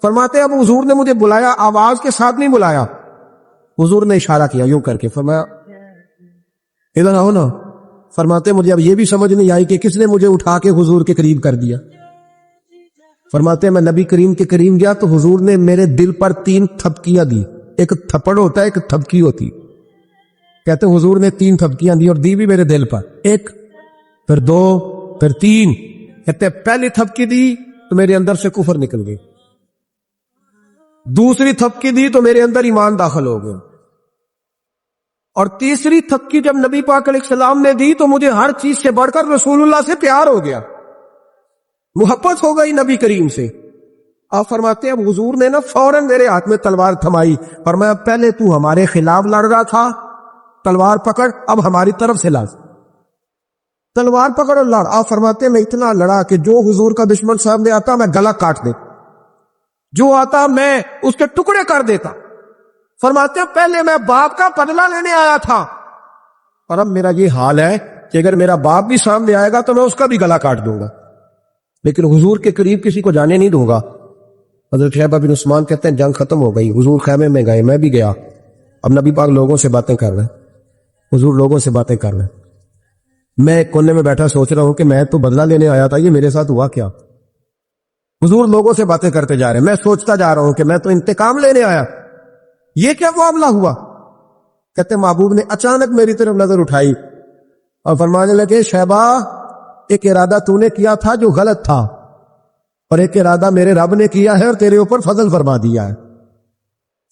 فرماتے اب حضور نے مجھے بلایا، آواز کے ساتھ نہیں بلایا، حضور نے اشارہ کیا یوں کر کے، فرمایا ادھر آؤ نا. فرماتے مجھے اب یہ بھی سمجھ نہیں آئی کہ کس نے مجھے اٹھا کے حضور کے قریب کر دیا. فرماتے میں نبی کریم کے قریب گیا تو حضور نے میرے دل پر 3 تھپکیاں دی. ایک تھپڑ ہوتا ہے، ایک تھپکی ہوتی. کہتے حضور نے 3 تھپکیاں دی اور دی بھی میرے دل پر، 1 پھر 2 پھر 3. کہتے پہلی تھپکی دی تو میرے اندر سے کفر نکل گئی، دوسری تھپکی دی تو میرے اندر ایمان داخل ہو گیا، اور تیسری تھپکی جب نبی پاک علیہ السلام نے دی تو مجھے ہر چیز سے بڑھ کر رسول اللہ سے پیار ہو گیا، محبت ہو گئی نبی کریم سے. آپ فرماتے ہیں اب حضور نے نا فوراً میرے ہاتھ میں تلوار تھمائی. فرمایا پہلے تو ہمارے خلاف لڑ رہا تھا، تلوار پکڑ، اب ہماری طرف سے لڑ، تلوار پکڑ اور لڑ. آپ فرماتے ہیں میں اتنا لڑا کہ جو حضور کا دشمن سامنے آتا میں گلا کاٹ دیتا، جو آتا میں اس کے ٹکڑے کر دیتا. فرماتے ہیں پہلے میں باپ کا بدلہ لینے آیا تھا اور اب میرا یہ حال ہے کہ اگر میرا باپ بھی سامنے آئے گا تو میں اس کا بھی گلا کاٹ دوں گا، لیکن حضور کے قریب کسی کو جانے نہیں دوں گا. حضرت شیبہ بن عثمان کہتے ہیں جنگ ختم ہو گئی، حضور خیمے میں گئے، میں بھی گیا. اب نبی پاک لوگوں سے باتیں کر رہے ہیں. حضور لوگوں سے باتیں کر رہے ہیں. میں ایک کونے میں بیٹھا سوچ رہا ہوں کہ میں تو بدلہ لینے آیا تھا, یہ میرے ساتھ ہوا کیا؟ حضور لوگوں سے باتیں کرتے جا رہے ہیں, میں سوچتا جا رہا ہوں کہ میں تو انتقام لینے آیا, یہ کیا معاملہ ہوا؟ کہتے محبوب نے اچانک میری طرف نظر اٹھائی اور فرمانے لگے شہبہ ایک ارادہ تو نے کیا تھا جو غلط تھا, اور ایک ارادہ میرے رب نے کیا ہے اور تیرے اوپر فضل فرما دیا ہے.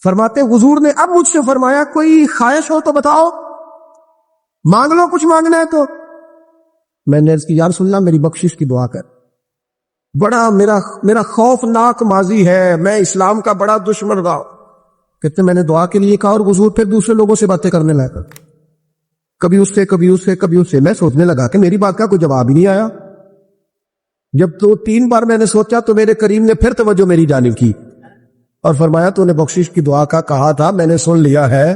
فرماتے حضور نے اب مجھ سے فرمایا کوئی خواہش ہو تو بتاؤ, مانگ لو کچھ مانگنا ہے تو. میں نے عرض کی یا رسول اللہ میری بخشش کی دعا کر, بڑا میرا خوفناک ماضی ہے, میں اسلام کا بڑا دشمن رہا. کہتے میں نے دعا کے لیے کہا اور حضور پھر دوسرے لوگوں سے باتیں کرنے لگا, کبھی اس سے کبھی اس سے کبھی اس سے. میں سوچنے لگا کہ میری بات کا کوئی جواب ہی نہیں آیا. جب تو 3 بار میں نے سوچا تو میرے کریم نے پھر توجہ میری جانب کی اور فرمایا تو نے بخشش کی دعا کا کہا تھا, میں نے سن لیا ہے,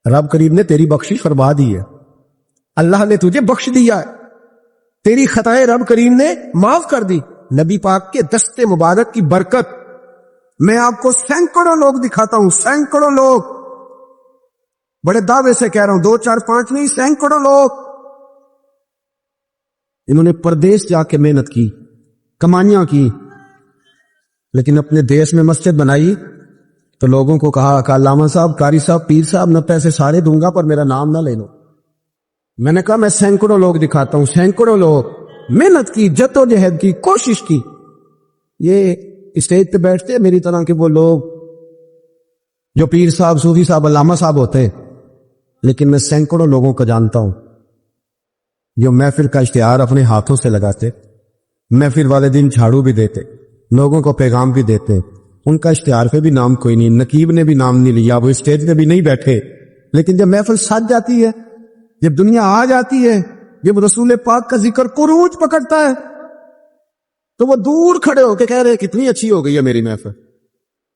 رب کریم نے تیری بخشش فرما دی ہے, اللہ نے تجھے بخش دیا ہے, تیری خطائیں رب کریم نے معاف کر دی. نبی پاک کے دست مبارک کی برکت میں آپ کو سینکڑوں لوگ دکھاتا ہوں, سینکڑوں لوگ, بڑے دعوے سے کہہ رہا ہوں, 2 4 5 نہیں, سینکڑوں لوگ. انہوں نے پردیس جا کے محنت کی, کمانیاں کی, لیکن اپنے دیش میں مسجد بنائی تو لوگوں کو کہا کہ علامہ صاحب, قاری صاحب, پیر صاحب, نہ پیسے سارے دوں گا پر میرا نام نہ لے لو. میں نے کہا میں سینکڑوں لوگ دکھاتا ہوں, سینکڑوں لوگ, محنت کی, جدوجہد کی, کوشش کی. یہ اسٹیج پہ بیٹھتے ہیں میری طرح کے وہ لوگ جو پیر صاحب, صوفی صاحب, علامہ صاحب ہوتے ہیں, لیکن میں سینکڑوں لوگوں کو جانتا ہوں جو محفل کا اشتہار اپنے ہاتھوں سے لگاتے, محفل والے دن جھاڑو بھی دیتے, لوگوں کو پیغام بھی دیتے, ان کا اشتہار پہ بھی نام کوئی نہیں, نقیب نے بھی نام نہیں لیا, وہ اسٹیج پہ بھی نہیں بیٹھے, لیکن جب محفل سج جاتی ہے, جب دنیا آ جاتی ہے, جب رسول پاک کا ذکر عروج پکڑتا ہے تو وہ دور کھڑے ہو کے کہہ رہے کتنی اچھی ہو گئی ہے میری محفل,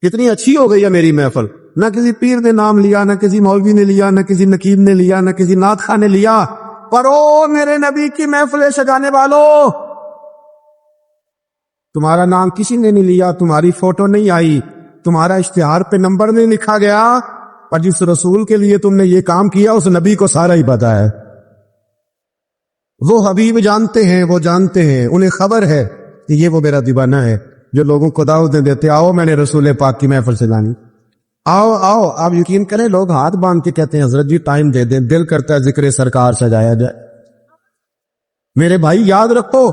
کتنی اچھی ہو گئی ہے میری محفل. نہ کسی پیر نے نام لیا, نہ کسی مولوی نے لیا, نہ کسی نقیب نے لیا, نہ کسی نعت خواہ نے لیا, پر او میرے نبی کی محفلیں سجانے والوں, تمہارا نام کسی نے نہیں لیا, تمہاری فوٹو نہیں آئی, تمہارا اشتہار پہ نمبر نہیں لکھا گیا, پر جس رسول کے لیے تم نے یہ کام کیا اس نبی کو سارا ہی پتا ہے. وہ حبیب جانتے ہیں, وہ جانتے ہیں, انہیں خبر ہے کہ یہ وہ میرا دیوانہ ہے جو لوگوں کو دعوتیں دیتے, آؤ میں نے رسول پاک کی محفل سجانی, آؤ آؤ. آپ یقین کریں لوگ ہاتھ باندھ کے کہتے ہیں حضرت جی ٹائم دے دیں, دل کرتا ہے ذکر سرکار سجایا جائے. میرے بھائی یاد رکھو,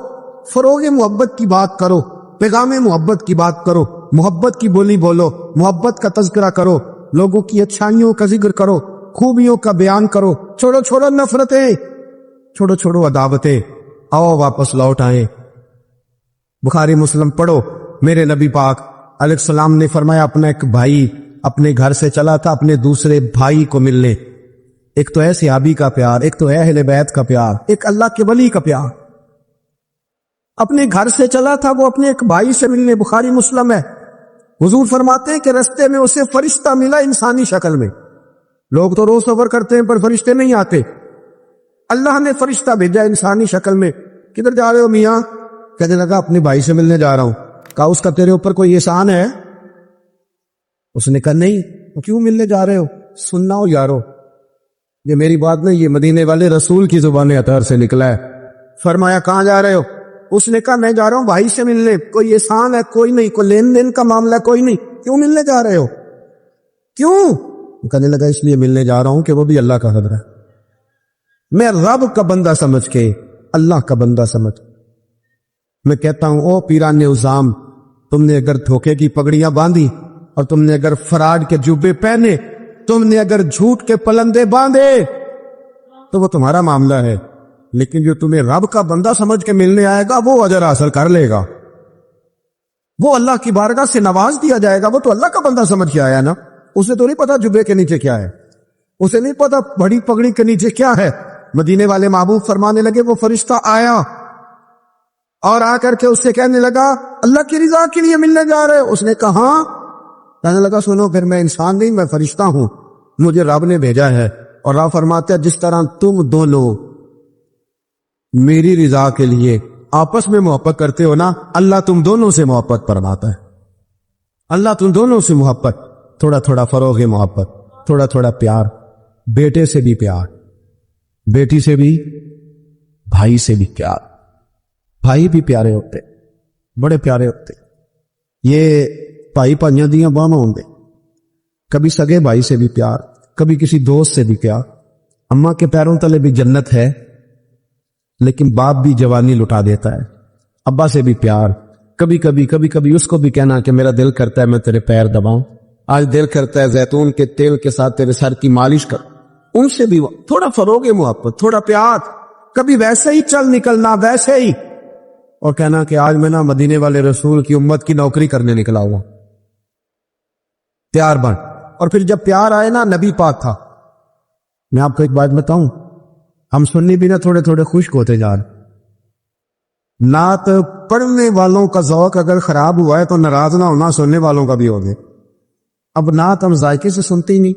فروغ محبت کی بات کرو, پیغام محبت کی بات کرو, محبت کی بولی بولو, محبت کا تذکرہ کرو, لوگوں کی اچھائیوں کا ذکر کرو, خوبیوں کا بیان کرو, چھوڑو چھوڑو نفرتیں, چھوڑو چھوڑو عداوتیں, آؤ واپس لوٹ آئیں. بخاری مسلم پڑھو, میرے نبی پاک علیہ السلام نے فرمایا اپنا ایک بھائی اپنے گھر سے چلا تھا اپنے دوسرے بھائی کو ملنے. ایک تو ہے صحابی کا پیار, ایک تو ہے اہل بیت کا پیار, ایک اللہ کے ولی کا پیار. اپنے گھر سے چلا تھا وہ اپنے ایک بھائی سے ملنے, بخاری مسلم ہے. حضور فرماتے ہیں کہ رستے میں اسے فرشتہ ملا انسانی شکل میں. لوگ تو روز سفر کرتے ہیں پر فرشتے نہیں آتے, اللہ نے فرشتہ بھیجا انسانی شکل میں. کدھر جا رہے ہو میاں؟ کہنے لگا اپنے بھائی سے ملنے جا رہا ہوں. کہا اس کا تیرے اوپر کوئی احسان ہے؟ اس نے کہا نہیں. کیوں ملنے جا رہے ہو؟ سننا ہو یارو, یہ میری بات نہیں, یہ مدینے والے رسول کی زبان اطہر سے نکلا ہے. فرمایا کہاں جا رہے ہو؟ اس نے کہا میں جا رہا ہوں بھائی سے ملنے. کوئی احسان ہے؟ کوئی نہیں. کوئی لین دین کا معاملہ ہے؟ کوئی نہیں. کیوں ملنے جا رہے ہو؟ کیوں؟ کہنے لگا اس لیے ملنے جا رہا ہوں کہ وہ بھی اللہ کا حضر ہے. میں رب کا بندہ سمجھ کے, اللہ کا بندہ سمجھ میں کہتا ہوں او پیران عظام, تم نے اگر دھوکے کی پگڑیاں باندھی, اور تم نے اگر فراڈ کے جوبے پہنے, تم نے اگر جھوٹ کے پلندے باندھے تو وہ تمہارا معاملہ ہے, لیکن جو تمہیں رب کا بندہ سمجھ کے ملنے آئے گا وہ اجر حاصل کر لے گا, وہ اللہ کی بارگاہ سے نواز دیا جائے گا. وہ تو اللہ کا بندہ سمجھ کے آیا نا, اسے تو نہیں پتا جبے کے نیچے کیا ہے, اسے نہیں پتا بڑی پگڑی کے نیچے کیا ہے. مدینے والے محبوب فرمانے لگے وہ فرشتہ آیا اور آ کر کے اس سے کہنے لگا اللہ کی رضا کے لیے ملنے جا رہے. اس نے کہا, کہنے لگا سنو پھر میں انسان نہیں, میں فرشتہ ہوں, مجھے رب نے بھیجا ہے. اور رب فرماتے ہیں جس طرح تم دونوں میری رضا کے لیے آپس میں محبت کرتے ہو نا, اللہ تم دونوں سے محبت فرماتا ہے. اللہ تم دونوں سے محبت, تھوڑا تھوڑا فروغ محبت, تھوڑا تھوڑا پیار. بیٹے سے بھی پیار, بیٹی سے بھی, بھائی سے بھی پیار. بھائی بھی پیارے ہوتے, بڑے پیارے ہوتے. یہ بھائی پائیاں دیاں باہماں ہوندے. کبھی سگے بھائی سے بھی پیار, کبھی کسی دوست سے بھی پیار. اماں کے پیروں تلے بھی جنت ہے, لیکن باپ بھی جوانی لٹا دیتا ہے. ابا سے بھی پیار, کبھی کبھی اس کو بھی کہنا کہ میرا دل کرتا ہے میں تیرے پیر دباؤں, آج دل کرتا ہے زیتون کے تیل کے ساتھ تیرے سر کی مالش کر. ان سے بھی تھوڑا فروغ محبت, تھوڑا پیار. کبھی ویسے ہی چل نکلنا, ویسے ہی, اور کہنا کہ آج میں نا مدینے والے رسول کی امت کی نوکری کرنے نکلا ہوا, تیار بن. اور پھر جب پیار آئے نا, نبی پاک تھا. میں آپ کو ایک بات بتاؤں, ہم سننی بھی نا تھوڑے تھوڑے خشک ہوتے جا رہے. نعت پڑھنے والوں کا ذوق اگر خراب ہوا ہے تو ناراض نہ ہونا سننے والوں کا بھی ہو گیا. اب نعت ہم ذائقے سے سنتے ہی نہیں,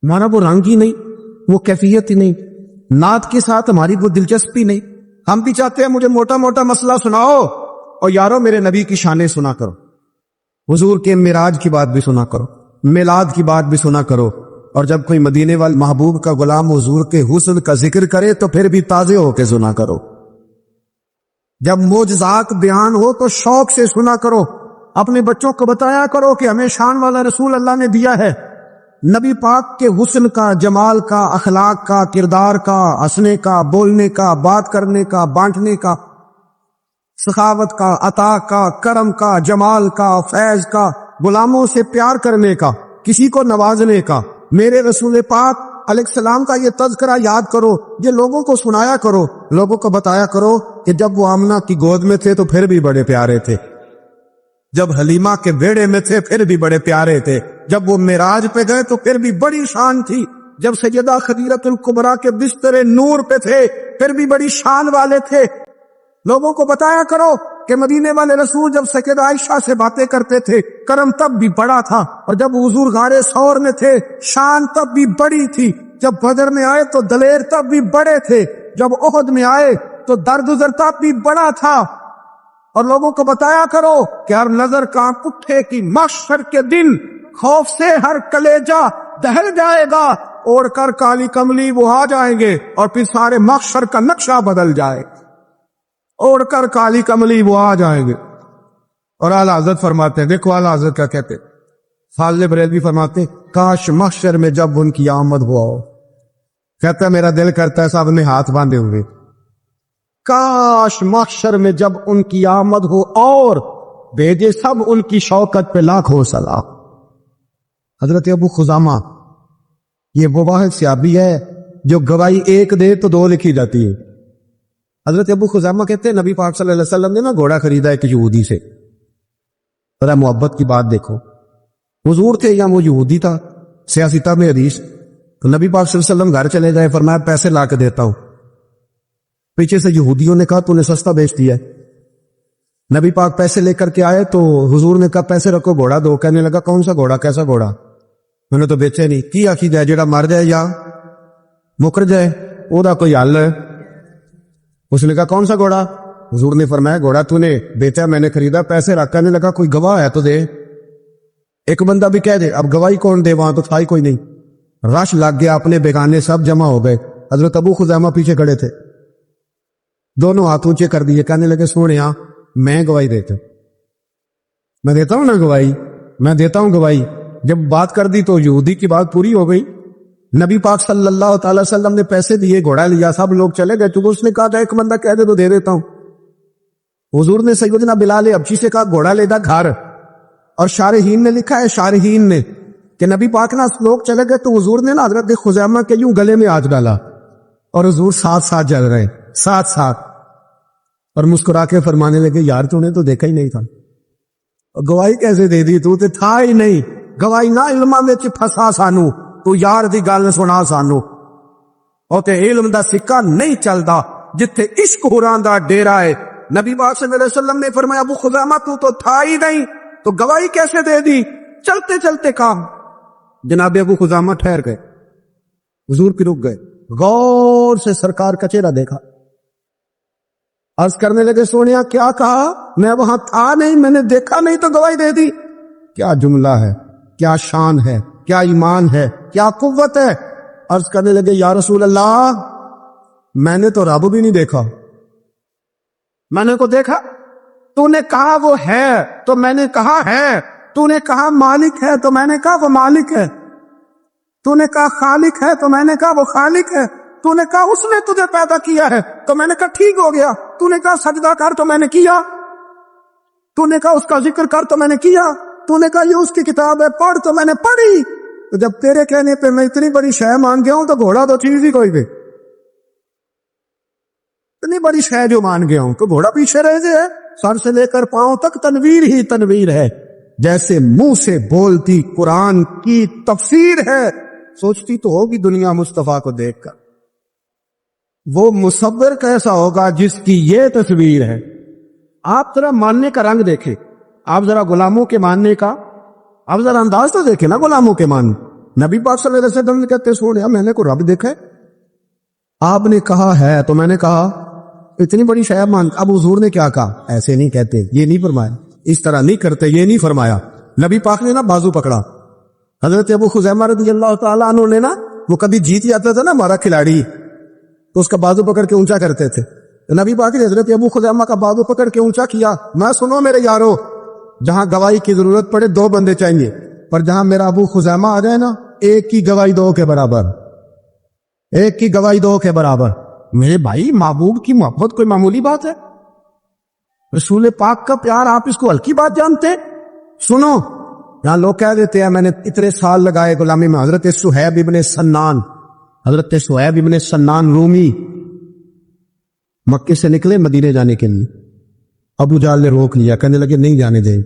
ہمارا وہ رنگ ہی نہیں, وہ کیفیت ہی نہیں, نعت کے ساتھ ہماری وہ دلچسپی نہیں. ہم بھی چاہتے ہیں مجھے موٹا موٹا مسئلہ سناؤ, اور یارو میرے نبی کی شانیں سنا کرو, حضور کے معراج کی بات بھی سنا کرو, میلاد کی بات بھی سنا کرو. اور جب کوئی مدینے والے محبوب کا غلام حضور کے حسن کا ذکر کرے تو پھر بھی تازے ہو کے سنا کرو. جب معجزات بیان ہو تو شوق سے سنا کرو. اپنے بچوں کو بتایا کرو کہ ہمیں شان والا رسول اللہ نے دیا ہے. نبی پاک کے حسن کا, جمال کا, اخلاق کا, کردار کا, ہنسنے کا, بولنے کا, بات کرنے کا, بانٹنے کا, سخاوت کا, عطا کا, کرم کا, جمال کا, فیض کا, غلاموں سے پیار کرنے کا, کسی کو نوازنے کا. میرے رسول پاک علیہ السلام کا یہ تذکرہ یاد کرو, یہ لوگوں کو سنایا کرو, لوگوں کو بتایا کرو کہ جب وہ آمنہ کی گود میں تھے تو پھر بھی بڑے پیارے تھے, جب حلیمہ کے بیڑے میں تھے پھر بھی بڑے پیارے تھے, جب وہ معراج پہ گئے تو پھر بھی بڑی شان تھی, جب سیدہ خدیجہ الکبریٰ کے بستر نور پہ تھے پھر بھی بڑی شان والے تھے. لوگوں کو بتایا کرو کہ مدینے والے رسول جب سیدہ عائشہ سے باتیں کرتے تھے کرم تب بھی بڑا تھا, اور جب حضور غار ثور میں تھے شان تب بھی بڑی تھی, جب بدر میں آئے تو دلیر تب بھی بڑے تھے, جب احد میں آئے تو درگزر تب بھی بڑا تھا. اور لوگوں کو بتایا کرو کہ ہر نظر کانپ اٹھے کہ محشر کے دن خوف سے ہر کلیجہ دہل جائے گا, اوڑھ کر کالی کملی وہ آ جائیں گے اور پھر سارے محشر کا نقشہ بدل جائے. اوڑھ کر کالی کملی وہ آ جائیں گے. اور اعلیٰ حضرت فرماتے ہیں, دیکھو اعلیٰ حضرت کیا کہتے ہیں, فاضل بریلوی فرماتے ہیں کاش محشر میں جب ان کی آمد ہوا ہو, کہتا ہے میرا دل کرتا ہے سب نے ہاتھ باندھے ہوئے, کاش محشر میں جب ان کی آمد ہو اور بھیجے سب ان کی شوکت پہ لاکھوں سلام. حضرت ابو خزامہ یہ وہ واحد صحابی ہے جو گواہی ایک دے تو دو لکھی جاتی ہے. حضرت ابو خزامہ کہتے ہیں نبی پاک صلی اللہ علیہ وسلم نے نا گھوڑا خریدا ایک یہودی سے. ذرا محبت کی بات دیکھو, حضور تھے یا وہ یہودی تھا, سیاستہ میں حدیث. تو نبی پاک صلی اللہ علیہ وسلم گھر چلے گئے, فرمایا پیسے لا کے دیتا ہوں. پیچھے سے یہودیوں نے کہا تو نے سستا بیچ دیا ہے. نبی پاک پیسے لے کر کے آئے تو حضور نے کہا پیسے رکھو گھوڑا دو. کہنے لگا کون سا گھوڑا, کیسا گھوڑا, میں نے تو بیچے نہیں. کی آخی جائے, جیڑا مر جائے یا مکر جائے او دا کوئی حل ہے. اس نے کہا کون سا گھوڑا, حضور نے فرمایا گھوڑا تو نے بیچا, میں نے خریدا, پیسے رکھ. کہنے لگا کوئی گواہ ہے تو دے. ایک بندہ بھی کہہ دے, اب گواہی کون دے, وہاں تو تھا ہی کوئی نہیں. رش لگ گیا, اپنے بیگانے سب جمع ہو گئے. حضرت ابو خزامہ پیچھے کھڑے تھے, دونوں ہاتھ اونچے کر دیے. کہنے لگے سونیا میں گواہی دیتا ہوں, میں دیتا ہوں نا گواہی, میں دیتا ہوں گواہی. جب بات کر دی تو یہودی کی بات پوری ہو گئی. نبی پاک صلی اللہ تعالی وسلم نے پیسے دیے, گھوڑا لیا, سب لوگ چلے گئے. چونکہ اس نے کہا تھا ایک بندہ کہہ دے تو دے دیتا ہوں. حضور نے سیدنا بلال حبشی سے کہا گھوڑا لے دا گھر, اور شارحین نے لکھا ہے, شارحین نے, کہ نبی پاک نا لوگ چلے گئے تو حضور نے نا حضرت خزامہ کے یوں گلے میں ہاتھ ڈالا, اور حضور ساتھ ساتھ جل رہے, ساتھ ساتھ, اور مسکرا کے فرمانے لگے یار تو نے تو دیکھا ہی نہیں تھا, گواہی کیسے دے دی, تو تے تھا ہی نہیں. گواہی نہ علماں وچ پھسا سانو, تو یار دی گل سنا سانو. او تے علم دا سکہ نہیں چلدا جتھے عشق ہوراں دا ڈیرا ہے. نبی پاک صلی اللہ علیہ وسلم نے فرمایا ابو خزامہ تو تھا ہی نہیں, تو گواہی کیسے دے دی. چلتے چلتے کام, جناب ابو خزامہ ٹھہر گئے, حضور کی رک گئے, غور سے سرکار کا چہرہ دیکھا, عرض کرنے لگے سونیا کیا کہا, میں وہاں تھا نہیں, میں نے دیکھا نہیں تو گواہی دے دی. کیا جملہ ہے, کیا شان ہے, کیا ایمان ہے, کیا قوت ہے. عرض کرنے لگے یا رسول اللہ میں نے تو رب بھی نہیں دیکھا. میں نے کو دیکھا؟ تو نے کہا وہ ہے تو میں نے کہا ہے. تو نے کہا مالک ہے تو میں نے کہا وہ مالک ہے. تو نے کہا خالق ہے تو میں نے کہا وہ خالق ہے. تو نے کہا اس نے تجھے پیدا کیا ہے تو میں نے کہا ٹھیک ہو گیا. تو نے کہا سجدہ کر تو میں نے کیا. تو نے کہا اس کا ذکر کر تو میں نے کیا. تو نے کہا یہ اس کی کتاب ہے پڑھ تو میں نے پڑھی. تو جب تیرے کہنے پہ میں اتنی بڑی شے مان گیا ہوں تو گھوڑا تو چیز ہی کوئی بھی. اتنی بڑی شے جو مان گیا ہوں تو گھوڑا پیچھے رہ جائے. سر سے لے کر پاؤں تک تنویر ہی تنویر ہے. جیسے منہ سے بولتی قرآن کی تفسیر ہے. سوچتی تو ہوگی دنیا مصطفیٰ کو دیکھ کر وہ مصور کیسا ہوگا جس کی یہ تصویر ہے. آپ ذرا ماننے کا رنگ دیکھیں. آپ ذرا غلاموں کے ماننے کا آپ ذرا انداز تو دیکھیں نا. غلاموں کے مان نبی پاک صلی اللہ علیہ وسلم کہتے سوڑیا میں نے کو رب دیکھا ہے. آپ نے کہا ہے تو میں نے کہا اتنی بڑی شے مان. اب حضور نے کیا کہا؟ ایسے نہیں کہتے, یہ نہیں فرمایا, اس طرح نہیں کرتے, یہ نہیں فرمایا. نبی پاک نے نا بازو پکڑا. حضرت ابو خزیمہ رضی اللہ تعالیٰ عنہ نے نا, وہ کبھی جیت جاتا تھا نا ہمارا کھلاڑی, تو اس کا بازو پکڑ کے اونچا کرتے تھے. نبی پاک نے حضرت ابو خزیمہ کا بازو پکڑ کے اونچا کیا. میں سنو میرے یارو, جہاں گواہی کی ضرورت پڑے 2 بندے چاہیے, پر جہاں میرا ابو خزیمہ آ جائے نا, ایک کی گواہی 2 کے برابر. ایک کی گواہی 2 کے برابر. میرے بھائی محبوب کی محبت کوئی معمولی بات ہے؟ رسول پاک کا پیار آپ اس کو ہلکی بات جانتے ہیں؟ سنو, یہاں لوگ کہہ دیتے ہیں میں نے اتنے سال لگائے غلامی میں. حضرت سہیب ابن سنان, حضرت سہیب ابن سنان رومی مکے سے نکلے مدینے جانے کے لیے. ابو جہل نے روک لیا, کہنے لگے نہیں جانے دیں.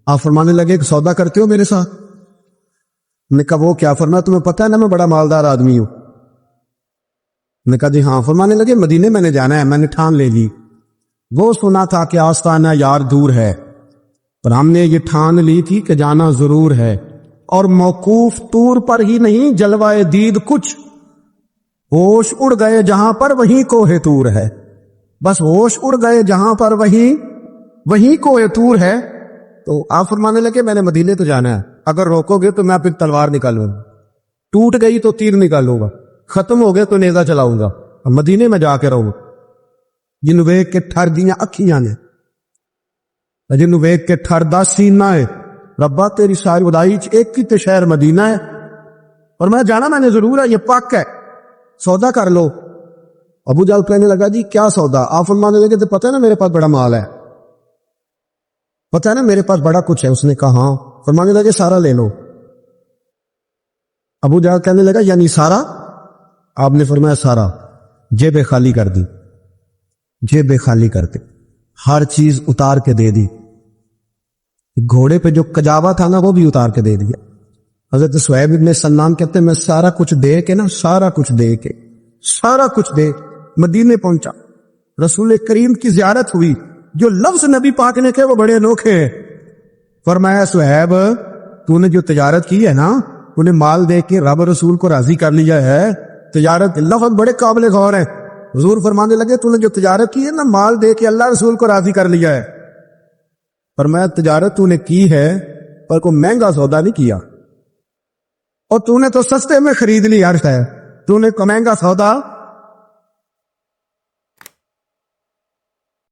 آپ فرمانے لگے کہ سودا کرتے ہو میرے ساتھ؟ نے کہا وہ کیا؟ فرمایا تمہیں پتہ ہے نا میں بڑا مالدار آدمی ہوں. نے کہا جی ہاں. فرمانے لگے مدینے میں نے جانا ہے, میں نے ٹھان لے لی. وہ سنا تھا کہ آستانہ یار دور ہے, پر ہم نے یہ ٹھان لی تھی کہ جانا ضرور ہے. اور موقوف طور پر ہی نہیں جلوائے دید کچھ, ہوش اڑ گئے جہاں پر وہیں کوہ طور ہے. بس ہوش اڑ گئے جہاں پر وہیں کوہ طور ہے. تو آپ فرمانے لگے میں نے مدینے تو جانا ہے, اگر روکو گے تو میں پھر تلوار نکالوں گا, ٹوٹ گئی تو تیر نکالوں گا, ختم ہو گئے تو نیزہ چلاؤں گا, مدینے میں جا کے رہوں. جنوں ویکھ کے ٹھر دیاں اکھیاں نے, جنوں ویکھ کے ٹھر دا سینہ ہے. ربا تیری ساری خدائی ایک ہی تے شہر مدینہ ہے, اور میں جانا میں نے ضرور ہے, یہ پاک ہے, سودا کر لو. ابو جہل کہنے لگا جی کیا سودا؟ آپ فرمانے لگے تو پتہ ہے نا میرے پاس بڑا مال ہے, پتہ ہے نا میرے پاس بڑا کچھ ہے. اس نے کہا ہاں. فرمانے لگے سارا لے لو. ابو جہل کہنے لگا یعنی سارا؟ آپ نے فرمایا سارا. جیبیں خالی کر دی, جیبیں خالی کر دی, ہر چیز اتار کے دے دی. گھوڑے پہ جو کجاوا تھا نا وہ بھی اتار کے دے دیا. حضرت سہیب ابن سنان کہتے ہیں میں سارا کچھ دے کے نا, سارا کچھ دے کے, سارا کچھ دے مدینے پہنچا. رسول کریم کی زیارت ہوئی. جو لفظ نبی پاک نے کہے وہ بڑے انوکھے ہیں. فرمایا سہیب تو نے جو تجارت کی ہے نا, تو نے مال دے کے رب رسول کو راضی کر لیا ہے. تجارت لفظ بڑے قابل غور ہے. حضور فرمانے لگے تو نے جو تجارت کی ہے نا, مال دے کے اللہ رسول کو راضی کر لیا ہے. فرمایا تجارت تو نے کی ہے پر کوئی مہنگا سودا نہیں کیا, اور تو نے تو سستے میں خرید لی. عرض ہے تو نے کوئی مہنگا سودا